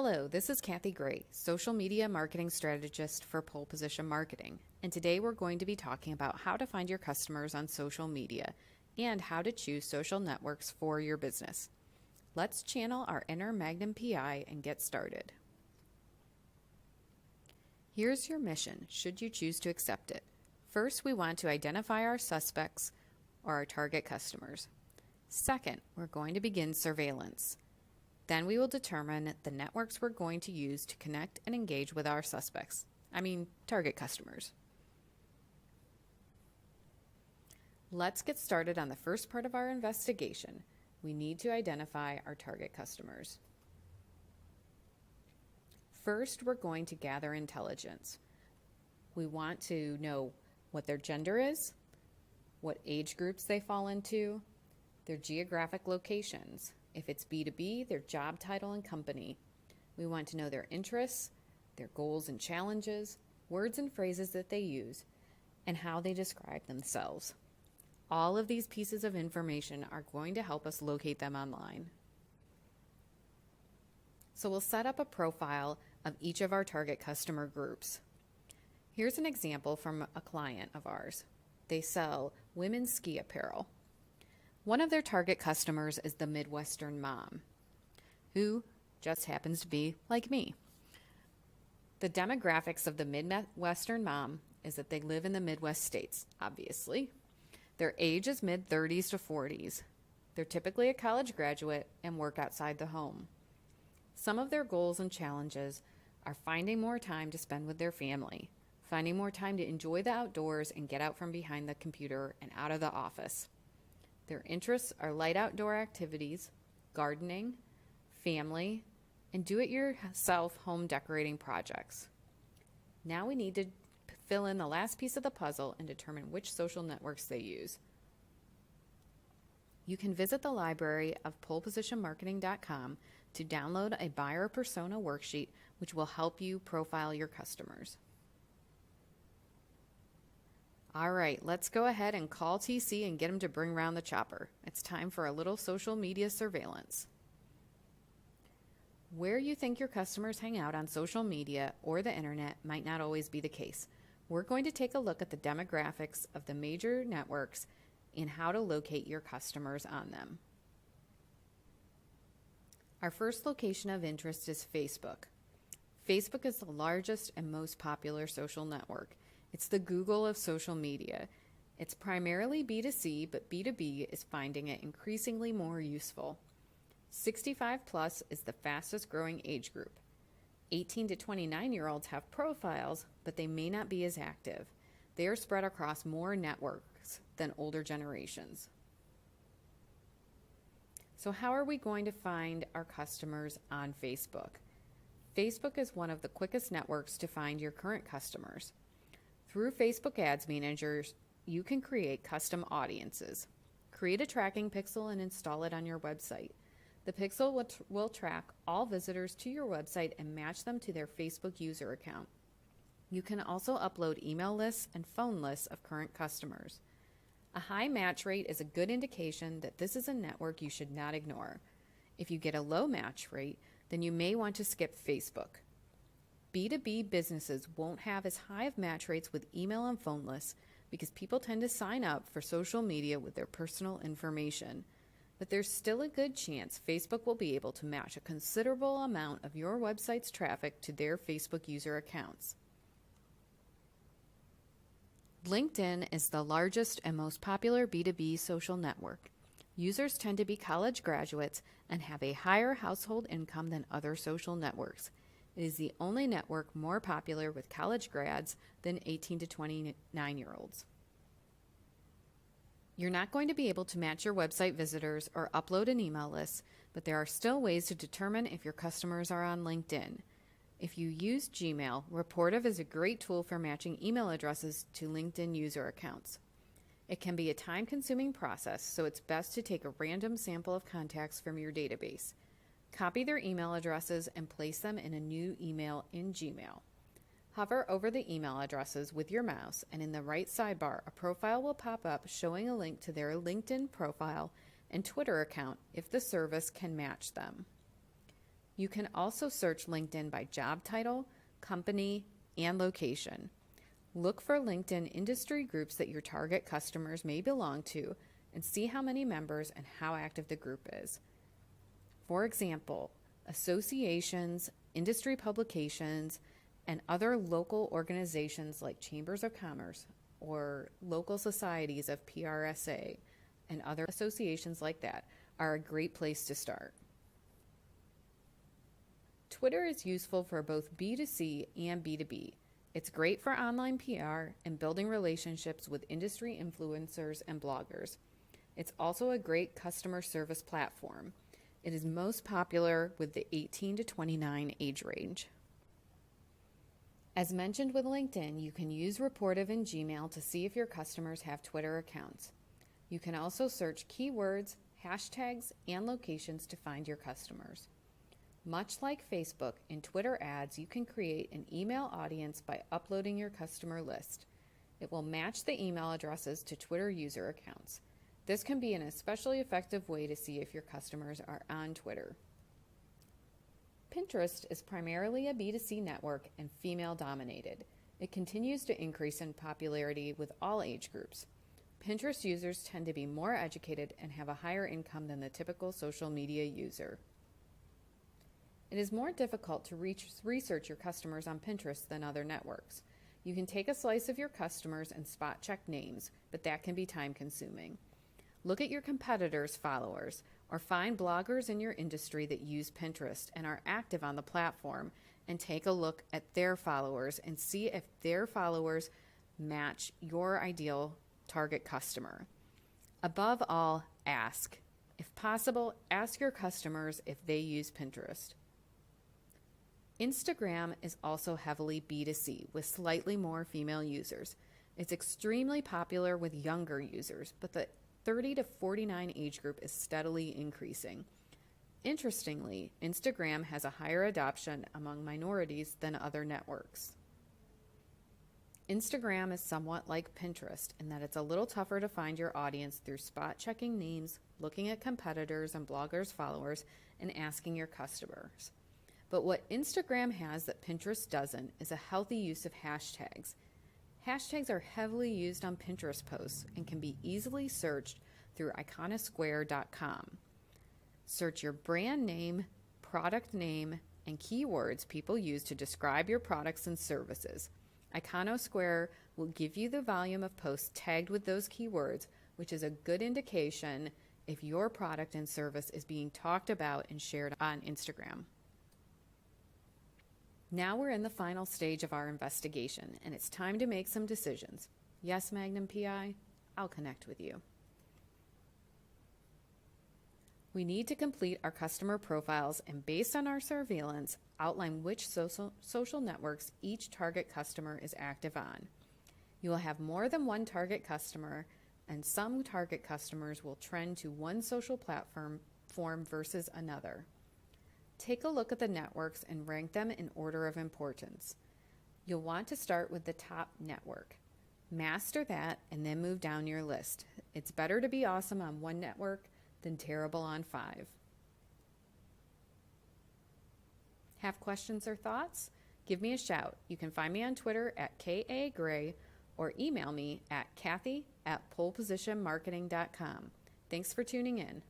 Hello, this is Kathy Gray, Social Media Marketing Strategist for Pole Position Marketing, and today we're going to be talking about how to find your customers on social media and how to choose social networks for your business. Let's channel our inner Magnum PI and get started. Here's your mission, should you choose to accept it. First, we want to identify our suspects or our target customers. Second, we're going to begin surveillance. Then we will determine the networks we're going to use to connect and engage with our target customers. Let's get started on the first part of our investigation. We need to identify our target customers. First, we're going to gather intelligence. We want to know what their gender is, what age groups they fall into, their geographic locations. If it's B2B, their job title and company. We want to know their interests, their goals and challenges, words and phrases that they use, and how they describe themselves. All of these pieces of information are going to help us locate them online. So we'll set up a profile of each of our target customer groups. Here's an example from a client of ours. They sell women's ski apparel. One of their target customers is the Midwestern Mom, who just happens to be like me. The demographics of the Midwestern Mom is that they live in the Midwest states, obviously. Their age is mid-30s to 40s. They're typically a college graduate and work outside the home. Some of their goals and challenges are finding more time to spend with their family, finding more time to enjoy the outdoors and get out from behind the computer and out of the office. Their interests are light outdoor activities, gardening, family, and do-it-yourself home decorating projects. Now we need to fill in the last piece of the puzzle and determine which social networks they use. You can visit the library of polepositionmarketing.com to download a buyer persona worksheet which will help you profile your customers. All right, let's go ahead and call TC and get him to bring round the chopper. It's time for a little social media surveillance. Where you think your customers hang out on social media or the internet might not always be the case. We're going to take a look at the demographics of the major networks and how to locate your customers on them. Our first location of interest is Facebook. Facebook is the largest and most popular social network. It's the Google of social media. It's primarily B2C, but B2B is finding it increasingly more useful. 65 plus is the fastest growing age group. 18 to 29-year-olds have profiles, but they may not be as active. They are spread across more networks than older generations. So how are we going to find our customers on Facebook? Facebook is one of the quickest networks to find your current customers. Through Facebook Ads Managers, you can create custom audiences. Create a tracking pixel and install it on your website. The pixel will track all visitors to your website and match them to their Facebook user account. You can also upload email lists and phone lists of current customers. A high match rate is a good indication that this is a network you should not ignore. If you get a low match rate, then you may want to skip Facebook. B2B businesses won't have as high of match rates with email and phone lists because people tend to sign up for social media with their personal information. But there's still a good chance Facebook will be able to match a considerable amount of your website's traffic to their Facebook user accounts. LinkedIn is the largest and most popular B2B social network. Users tend to be college graduates and have a higher household income than other social networks. It is the only network more popular with college grads than 18 to 29-year-olds. You're not going to be able to match your website visitors or upload an email list, but there are still ways to determine if your customers are on LinkedIn. If you use Gmail, Rapportive is a great tool for matching email addresses to LinkedIn user accounts. It can be a time-consuming process, so it's best to take a random sample of contacts from your database. Copy their email addresses and place them in a new email in Gmail. Hover over the email addresses with your mouse, and in the right sidebar, a profile will pop up showing a link to their LinkedIn profile and Twitter account if the service can match them. You can also search LinkedIn by job title, company, and location. Look for LinkedIn industry groups that your target customers may belong to and see how many members and how active the group is. For example, associations, industry publications, and other local organizations like chambers of commerce or local societies of PRSA and other associations like that are a great place to start. Twitter is useful for both B2C and B2B. It's great for online PR and building relationships with industry influencers and bloggers. It's also a great customer service platform. It is most popular with the 18 to 29 age range. As mentioned with LinkedIn, you can use Reportive in Gmail to see if your customers have Twitter accounts. You can also search keywords, hashtags, and locations to find your customers. Much like Facebook, in Twitter ads, you can create an email audience by uploading your customer list. It will match the email addresses to Twitter user accounts. This can be an especially effective way to see if your customers are on Twitter. Pinterest is primarily a B2C network and female-dominated. It continues to increase in popularity with all age groups. Pinterest users tend to be more educated and have a higher income than the typical social media user. It is more difficult to research your customers on Pinterest than other networks. You can take a slice of your customers and spot check names, but that can be time-consuming. Look at your competitors' followers, or find bloggers in your industry that use Pinterest and are active on the platform, and take a look at their followers and see if their followers match your ideal target customer. Above all, ask. If possible, ask your customers if they use Pinterest. Instagram is also heavily B2C with slightly more female users. It's extremely popular with younger users, but the 30 to 49 age group is steadily increasing. Interestingly, Instagram has a higher adoption among minorities than other networks. Instagram is somewhat like Pinterest in that it's a little tougher to find your audience through spot checking names, looking at competitors and bloggers' followers, and asking your customers. But what Instagram has that Pinterest doesn't is a healthy use of hashtags. Hashtags are heavily used on Pinterest posts and can be easily searched through iconosquare.com. Search your brand name, product name, and keywords people use to describe your products and services. Iconosquare will give you the volume of posts tagged with those keywords, which is a good indication if your product and service is being talked about and shared on Instagram. Now we're in the final stage of our investigation, and it's time to make some decisions. Yes, Magnum PI, I'll connect with you. We need to complete our customer profiles and, based on our surveillance, outline which social networks each target customer is active on. You will have more than one target customer, and some target customers will trend to one social platform versus another. Take a look at the networks and rank them in order of importance. You'll want to start with the top network. Master that and then move down your list. It's better to be awesome on one network than terrible on 5. Have questions or thoughts? Give me a shout. You can find me on Twitter at KAGray or email me at Kathy@polepositionmarketing.com. Thanks for tuning in.